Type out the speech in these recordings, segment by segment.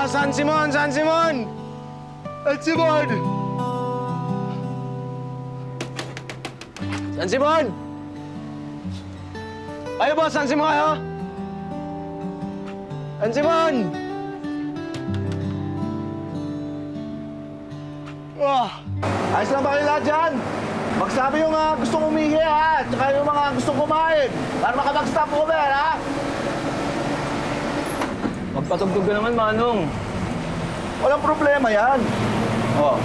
San Simon! San Simon! San Simon! San Simon! Ayo, boss! San Simon kayo? San Simon! Ayos lang ba kayo lahat dyan? Magsabi yung gustong umihi, ha? Tsaka yung mga gustong kumain. Para makapag-stop over, ha? Magpatugtog ka naman, Manong. Walang problema yan. Oh.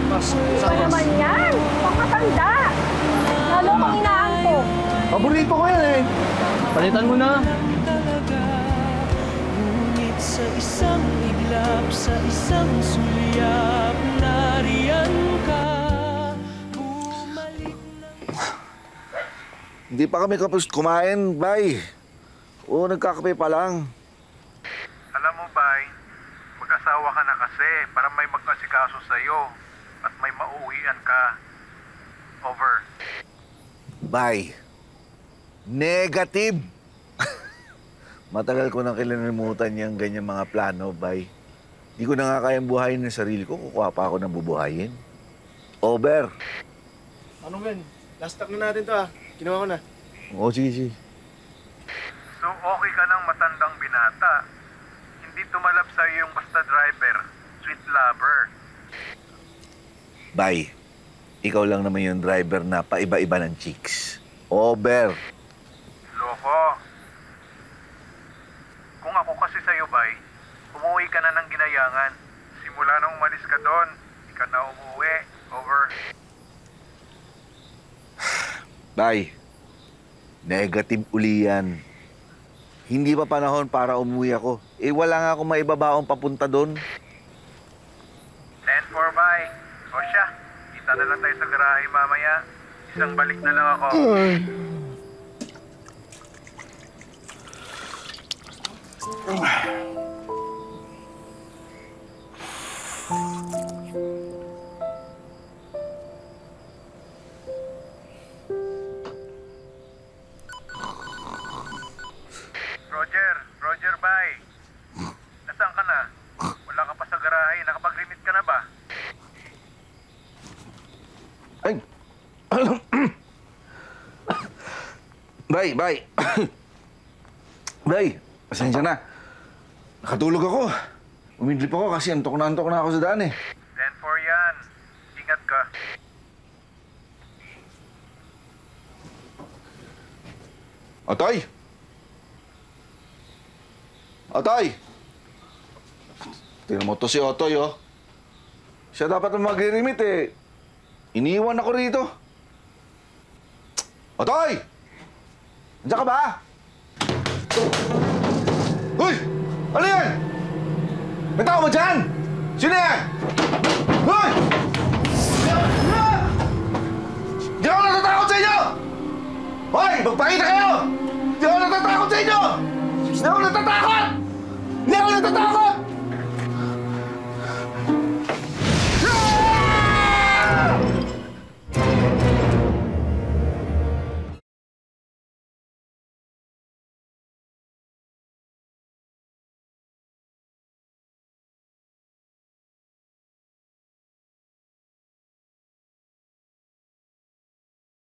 Iba naman yan. Pangkatanda. Lalo kang inaantok. Paborito ko yan, eh. Palitan mo na. Ngunit sa isang iglap, sa isang sulyap, nariyan ka. Bumalik na... Hindi pa kami kapos kumain, bay. Oo, nagkakape pa lang. Alam mo, Bay, mag-asawa ka na kasi para may magkasikaso sa'yo at may mauwian ka. Over. Bay. Negative. Matagal ko nang kinalimutan yung ganyan mga plano, bay. Di ko na nga kayang buhayin ng sarili ko. Kukuha pa ako ng bubuhayin. Over. Ano, Ben? Last talk na natin to, ha? Ginawa ko na. Oo, sige, sige. So, okay ka ng matandang binata. Hindi tumalab sa'yo yung basta driver, sweet lover. Bay, ikaw lang naman yung driver na paiba-iba ng chicks. Over. Loko. Kung ako kasi sa'yo, Bay, umuwi ka na ng Ginayangan. Simula nung umalis ka doon, di ka na umuwi. Over. Bay, negative uli yan. Hindi pa panahon para umuwi ako. Eh, wala nga akong maibabaong papunta doon. 10-4, Bay. O siya, kita na lang tayo sa garahe mamaya. Isang balik na lang ako. Roger, Bay. Nasaan ka na? Wala ka pa sa garahe. Nakapag-limit ka na ba? Ay! Bay! Bay! Pasensya na. Nakatulog ako. Umidlip ako kasi antok na ako sa daan, eh. 10-4 yan. Ingat ka. Otoy! Otoy! Tingnan mo to si Otoy, oh. Siya dapat na mag-limit, eh. Iniwan ako rito. Otoy! Nandiyan ka ba? Uy! Ano yan? May tao mo dyan? Sino yan? Uy! Hindi ako natatakot sa inyo! Hoy! Magpakita kayo! Hindi ako natatakot sa inyo! Hindi ako natatakot! Hindi ako natatakot!